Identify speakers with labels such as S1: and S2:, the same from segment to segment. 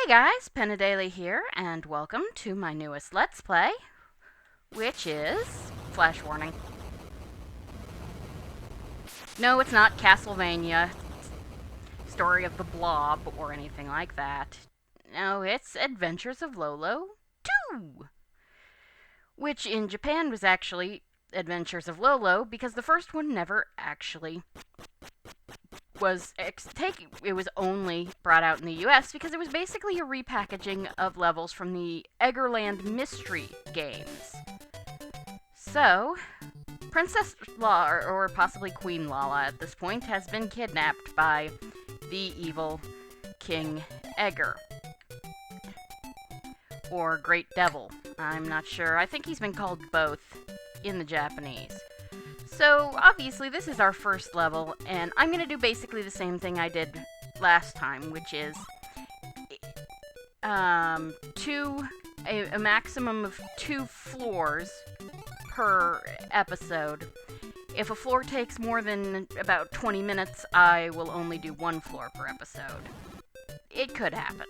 S1: Hey guys, Penadaily here, and welcome to my newest Let's Play, which is... Flash warning. No, it's not Castlevania, Story of the Blob, or anything like that. No, it's Adventures of Lolo 2! Which in Japan was actually Adventures of Lolo, because the first one never actually it was only brought out in the US because it was basically a repackaging of levels from the Eggerland Mystery games. So, Princess Lala, or possibly Queen Lala at this point, has been kidnapped by the evil King Egger. Or Great Devil. I'm not sure. I think he's been called both in the Japanese. So, obviously, this is our first level, and I'm going to do basically the same thing I did last time, which is a maximum of 2 floors per episode. If a floor takes more than about 20 minutes, I will only do 1 floor per episode. It could happen.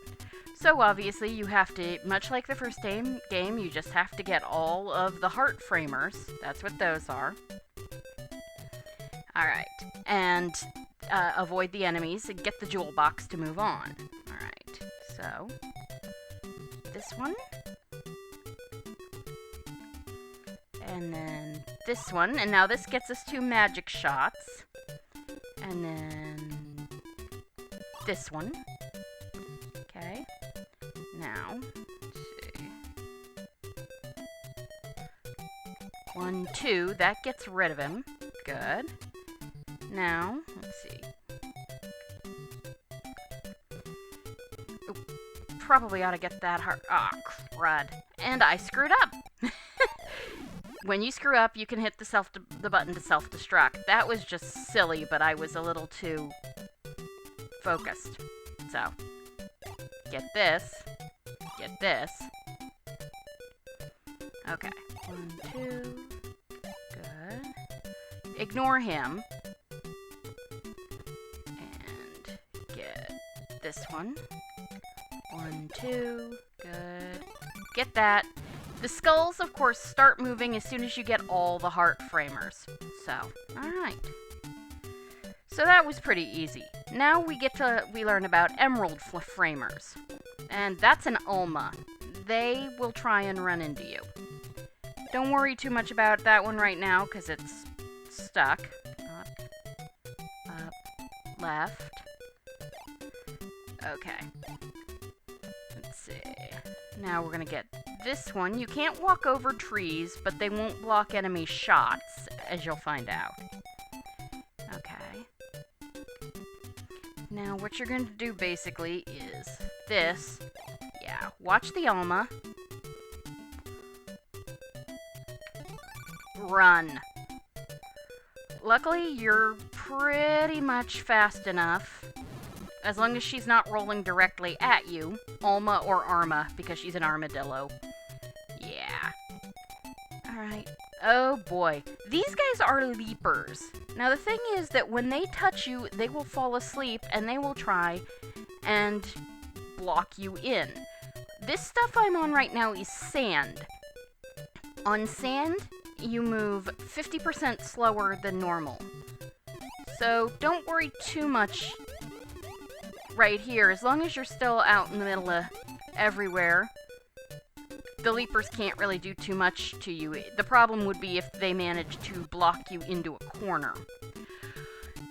S1: So, obviously, you have to, much like the first game, you just have to get all of the heart framers. That's what those are. Alright, and avoid the enemies and get the jewel box to move on. Alright, so this one. And then this one, and now this gets us 2 magic shots. And then this one. Okay, now, let's see. 1, 2, that gets rid of him. Good. Now, let's see. Ooh, probably ought to get that heart. Ah, crud. And I screwed up. When you screw up, you can hit the button to self-destruct. That was just silly, but I was a little too focused. So, get this. Get this. Okay. 1, 2. Good. Ignore him. This one. 1, 2. Good. Get that. The skulls, of course, start moving as soon as you get all the heart framers. So, alright. So that was pretty easy. Now we learn about emerald framers. And that's an Ulma. They will try and run into you. Don't worry too much about that one right now, because it's stuck. Up, left. Okay. Let's see. Now we're gonna get this one. You can't walk over trees, but they won't block enemy shots, as you'll find out. Okay. Now what you're gonna do basically is this. Yeah, watch the Alma. Run. Luckily, you're pretty much fast enough. As long as she's not rolling directly at you. Alma or Arma, because she's an armadillo. Yeah. Alright. Oh boy. These guys are leapers. Now the thing is that when they touch you, they will fall asleep and they will try and block you in. This stuff I'm on right now is sand. On sand, you move 50% slower than normal. So don't worry too much right here. As long as you're still out in the middle of everywhere, the leapers can't really do too much to you. The problem would be if they manage to block you into a corner.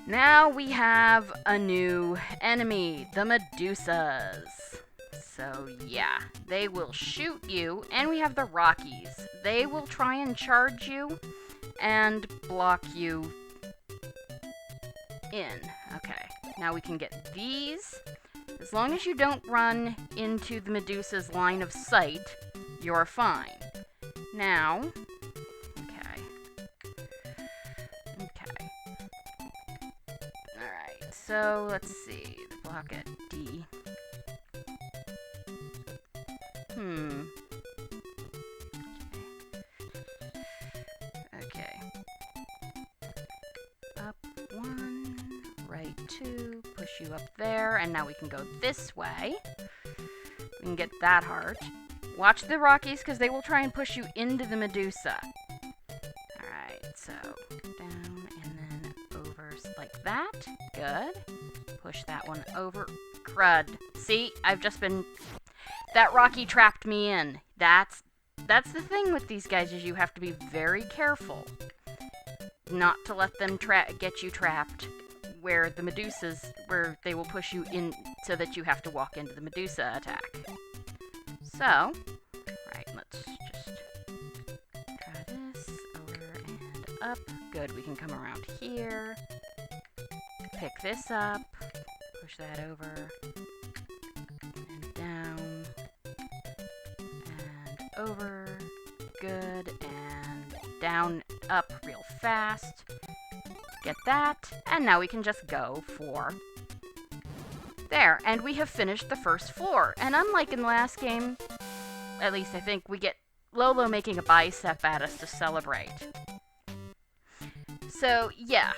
S1: Now we have a new enemy, the Medusas. So yeah, they will shoot you, and we have the Rockies. They will try and charge you and block you in. Okay, now we can get these. As long as you don't run into the Medusa's line of sight, you're fine. Now, okay. Alright, so let's see. The block at D. Okay. Up 1, right 2, push you up there, and now we can go this way. We can get that heart. Watch the Rockies, because they will try and push you into the Medusa. Alright, so down and then over like that. Good. Push that one over. Crud. See, I've just been... That Rocky trapped me in. That's the thing with these guys, is you have to be very careful not to let them get you trapped where the Medusas, where they will push you in so that you have to walk into the Medusa attack. So, right, let's just try this, over and up. Good, we can come around here, pick this up, push that over, and down, and over, good, and down, up real fast. Get that, and now we can just go for... There, and we have finished the first floor. And unlike in the last game, at least I think, we get Lolo making a bicep at us to celebrate. So, yeah,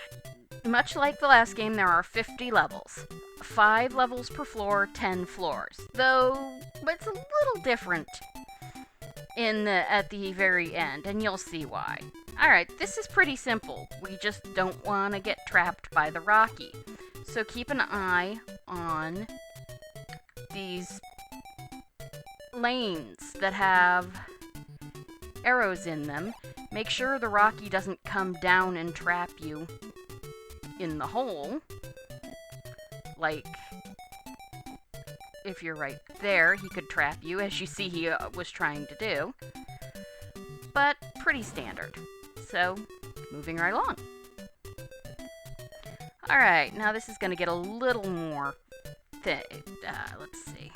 S1: much like the last game, there are 50 levels. 5 levels per floor, 10 floors. Though, it's a little different at the very end, and you'll see why. Alright, this is pretty simple. We just don't want to get trapped by the Rocky. So keep an eye on these lanes that have arrows in them. Make sure the Rocky doesn't come down and trap you in the hole. Like, if you're right there, he could trap you, as you see he was trying to do. But pretty standard. So, moving right along. Alright, now this is going to get a little more let's see.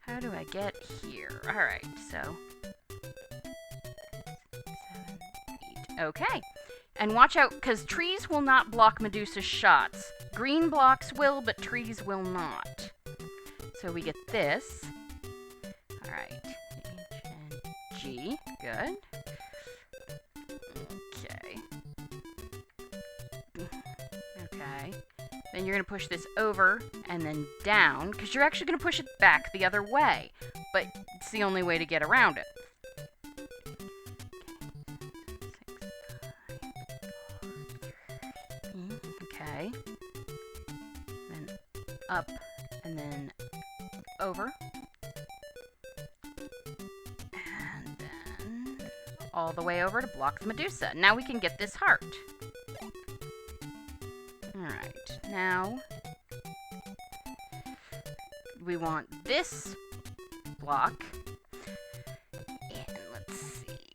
S1: How do I get here? Alright, so... 7, 8. Okay. And watch out, because trees will not block Medusa's shots. Green blocks will, but trees will not. So we get this. Alright. H and G. Good. Okay. Okay. Then you're going to push this over and then down, because you're actually going to push it back the other way. But it's the only way to get around it. Okay. Then up and then over. And then all the way over to block the Medusa. Now we can get this heart. Alright, now we want this block. And let's see.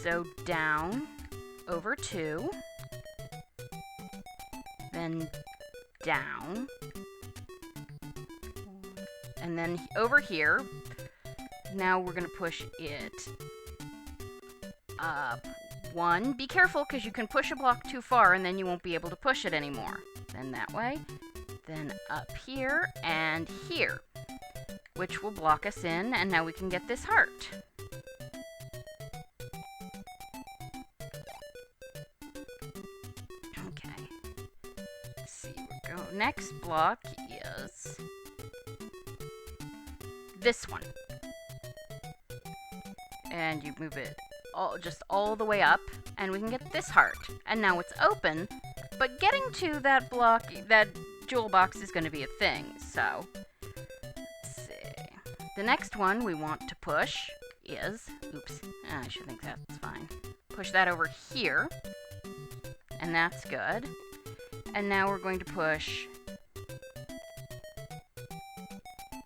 S1: So down, over 2. Then down. And then over here. Now we're going to push it up 1. Be careful, because you can push a block too far and then you won't be able to push it anymore. Then that way. Then up here and here, which will block us in, and now we can get this heart. Okay. Let's see, we're going. Next block is this one. And you move it just all the way up, and we can get this heart. And now it's open, but getting to that block, that jewel box, is going to be a thing, so let's see. The next one we want to push is, oops, I should think that's fine. Push that over here, and that's good. And now we're going to push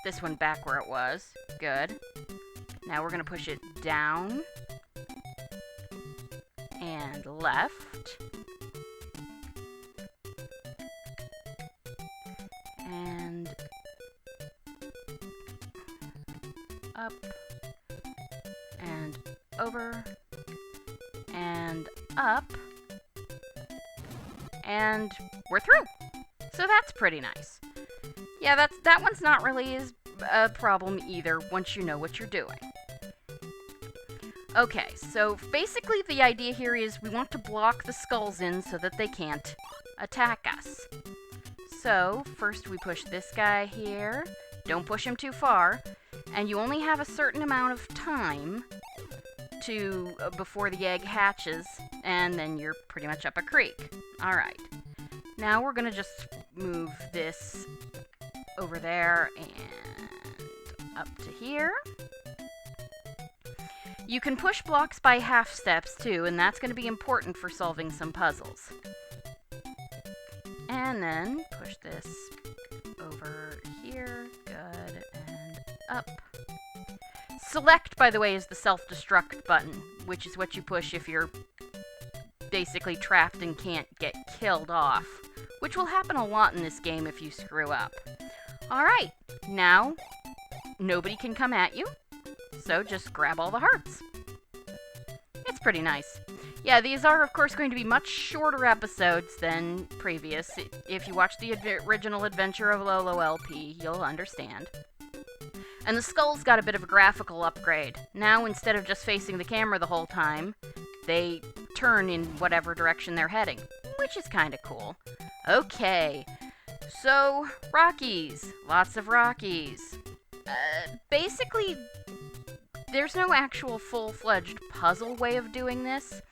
S1: this one back where it was. Good. Now we're going to push it down and left. And up and over and up. And we're through. So that's pretty nice. Yeah, that one's not really as a problem either once you know what you're doing. Okay, so basically the idea here is we want to block the skulls in so that they can't attack us. So, first we push this guy here. Don't push him too far. And you only have a certain amount of time to before the egg hatches, and then you're pretty much up a creek. Alright. Now we're gonna just move this over there and up to here. You can push blocks by half steps too, and that's going to be important for solving some puzzles. And then push this over here, good, and up. Select, by the way, is the self-destruct button, which is what you push if you're basically trapped and can't get killed off, which will happen a lot in this game if you screw up. Alright, now nobody can come at you, so just grab all the hearts. It's pretty nice. Yeah, these are, of course, going to be much shorter episodes than previous. If you watch the original Adventure of Lolo LP, you'll understand. And the skulls got a bit of a graphical upgrade. Now, instead of just facing the camera the whole time, they turn in whatever direction they're heading, which is kind of cool. Okay, so, Rockies. Lots of Rockies. Basically, there's no actual full-fledged puzzle way of doing this.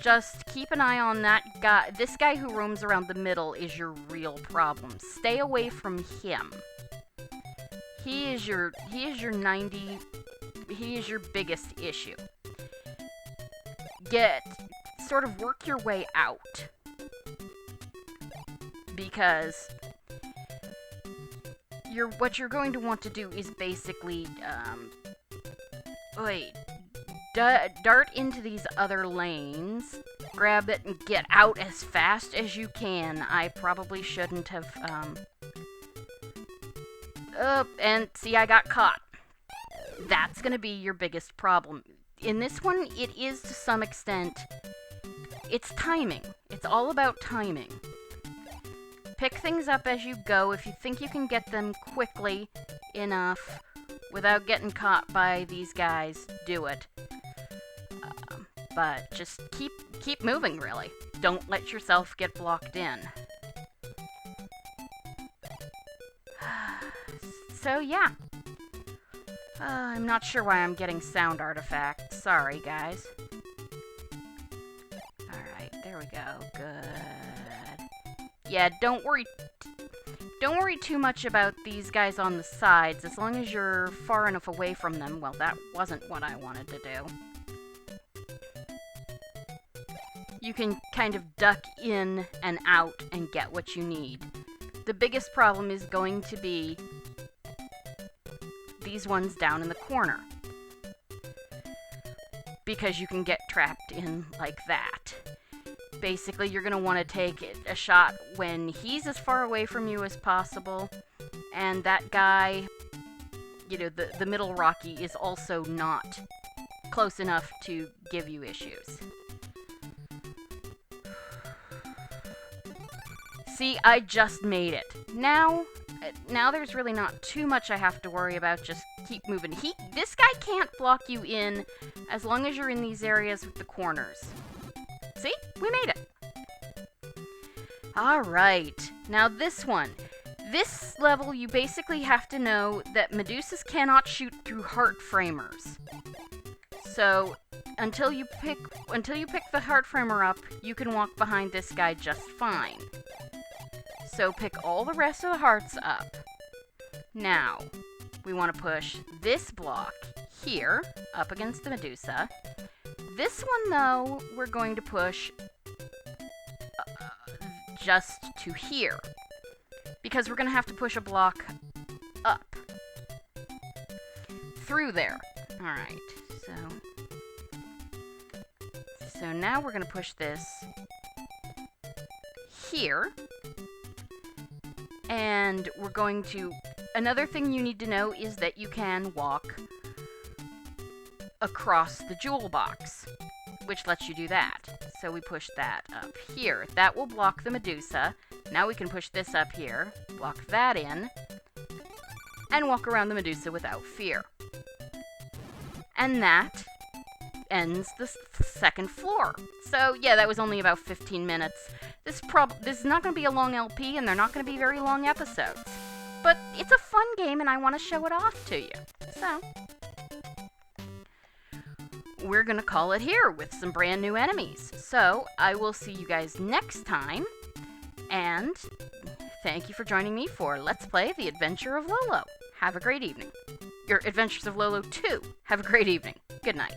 S1: Just keep an eye on that guy. This guy who roams around the middle is your real problem. Stay away from him. He is your biggest issue. Sort of work your way out. Because what you're going to want to do is basically, dart into these other lanes, grab it, and get out as fast as you can. I probably shouldn't have, and see, I got caught. That's gonna be your biggest problem. In this one, it is to some extent, it's timing. It's all about timing. Pick things up as you go. If you think you can get them quickly enough without getting caught by these guys, do it. But just keep moving, really. Don't let yourself get blocked in. So, yeah. I'm not sure why I'm getting sound artifacts. Sorry, guys. Alright, there we go. Good. Yeah, don't worry too much about these guys on the sides, as long as you're far enough away from them. Well, that wasn't what I wanted to do. You can kind of duck in and out and get what you need. The biggest problem is going to be these ones down in the corner, because you can get trapped in like that. Basically, you're going to want to take a shot when he's as far away from you as possible, and that guy, the middle Rocky, is also not close enough to give you issues. See, I just made it. Now there's really not too much I have to worry about, just keep moving. This guy can't block you in as long as you're in these areas with the corners. See? We made it. Alright, now this one. This level, you basically have to know that Medusas cannot shoot through heart framers. So, until you pick the heart framer up, you can walk behind this guy just fine. So pick all the rest of the hearts up. Now, we want to push this block here, up against the Medusa. This one, though, we're going to push just to here, because we're going to have to push a block up through there. Alright, so now we're going to push this here, and we're going to... Another thing you need to know is that you can walk across the jewel box, which lets you do that. So we push that up here. That will block the Medusa. Now we can push this up here, block that in, and walk around the Medusa without fear. And that ends the second floor. So yeah, that was only about 15 minutes. This is not going to be a long LP, and they're not going to be very long episodes. But it's a fun game, and I want to show it off to you. So, we're going to call it here with some brand new enemies. So, I will see you guys next time, and thank you for joining me for Let's Play The Adventure of Lolo. Have a great evening. Your Adventures of Lolo 2. Have a great evening. Good night.